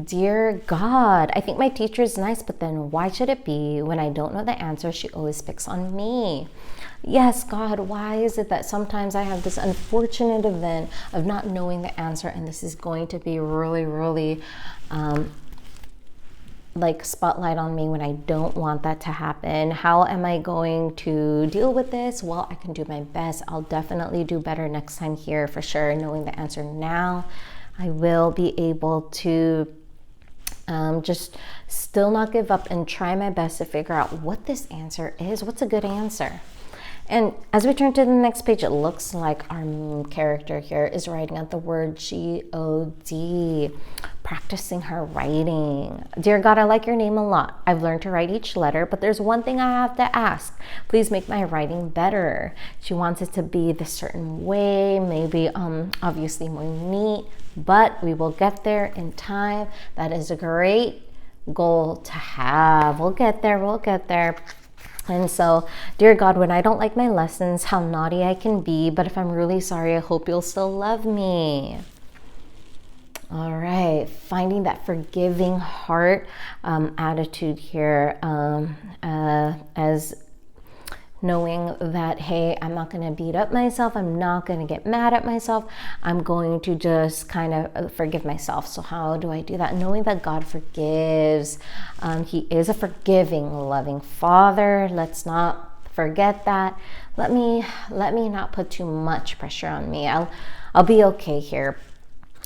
Dear God, I think my teacher is nice, but then why should it be when I don't know the answer, she always picks on me? Yes, God, why is it that sometimes I have this unfortunate event of not knowing the answer, and this is going to be really, like spotlight on me when I don't want that to happen? How am I going to deal with this? Well, I can do my best. I'll definitely do better next time here for sure. Knowing the answer now, I will be able to just still not give up and try my best to figure out what this answer is. What's a good answer? And as we turn to the next page, it looks like our character here is writing out the word G-O-D, practicing her writing. Dear God, I like your name a lot. I've learned to write each letter, but there's one thing I have to ask. Please make my writing better. She wants it to be this certain way, maybe obviously more neat, but we will get there in time. That is a great goal to have. We'll get there. And so, dear God, when I don't like my lessons, how naughty I can be, but if I'm really sorry, I hope you'll still love me. All right, finding that forgiving heart attitude here, as knowing that, hey, I'm not going to beat up myself. I'm not going to get mad at myself. I'm going to just kind of forgive myself. So how do I do that? Knowing that God forgives. He is a forgiving, loving Father. Let's not forget that. Let me not put too much pressure on me. I'll be okay here.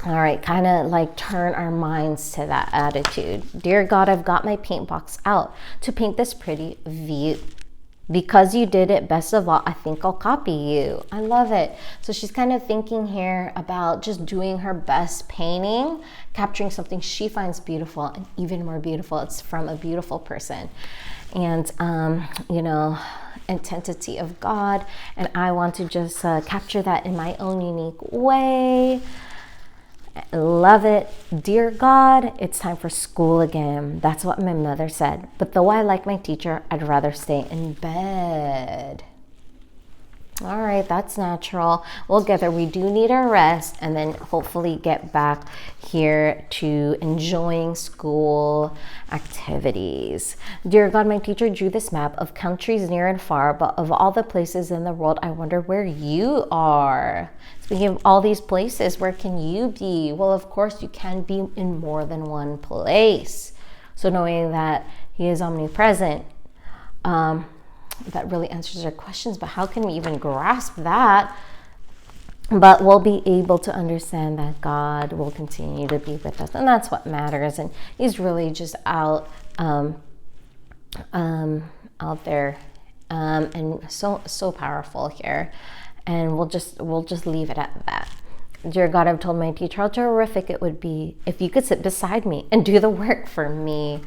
All right, kind of like turn our minds to that attitude. Dear God, I've got my paint box out to paint this pretty view. Because you did it, best of all, I think I'll copy you. I love it. So she's kind of thinking here about just doing her best painting, capturing something she finds beautiful, and even more beautiful, it's from a beautiful person. And, intensity of God. And I want to just capture that in my own unique way. Love it. Dear God, it's time for school again. That's what my mother said. But though I like my teacher, I'd rather stay in bed. All right, that's natural. We'll get there. We do need a rest and then hopefully get back here to enjoying school activities. Dear God, my teacher drew this map of countries near and far, but of all the places in the world, I wonder where you are. Speaking of all these places, where can you be? Well, of course, you can be in more than one place. So knowing that he is omnipresent, that really answers our questions, but how can we even grasp that? But we'll be able to understand that God will continue to be with us, and that's what matters. And he's really just out there, and so powerful here. And we'll just leave it at that. Dear God, I've told my teacher how terrific it would be if you could sit beside me and do the work for me.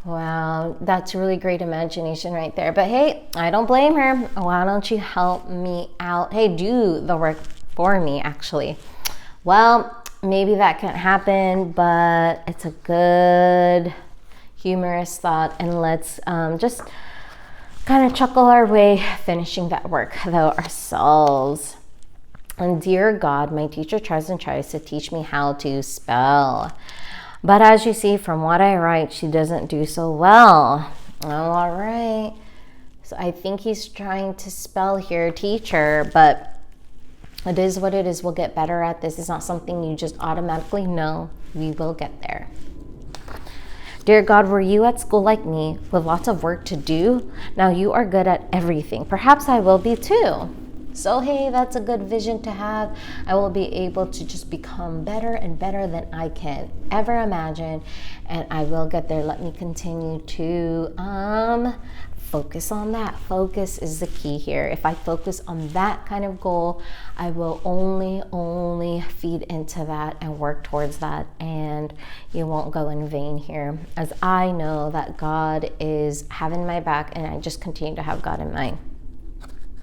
Wow, that's really great imagination right there. But hey, I don't blame her. Why don't you help me out? Hey, do the work for me, actually. Well, maybe that can't happen, but it's a good, humorous thought. And let's just kind of chuckle our way finishing that work, though, ourselves. And dear God, my teacher tries to teach me how to spell. But as you see from what I write, she doesn't do so well. Oh, all right. So I think he's trying to spell here, teacher, but it is what it is. We'll get better at this. It's not something you just automatically know. We will get there. Dear God, were you at school like me with lots of work to do? Now you are good at everything. Perhaps I will be too. So hey, that's a good vision to have. I will be able to just become better and better than I can ever imagine, and I will get there. Let me continue to focus on that. Focus is the key here. If I focus on that kind of goal, I will only feed into that and work towards that, and you won't go in vain here, as I know that God is having my back, and I just continue to have God in mind.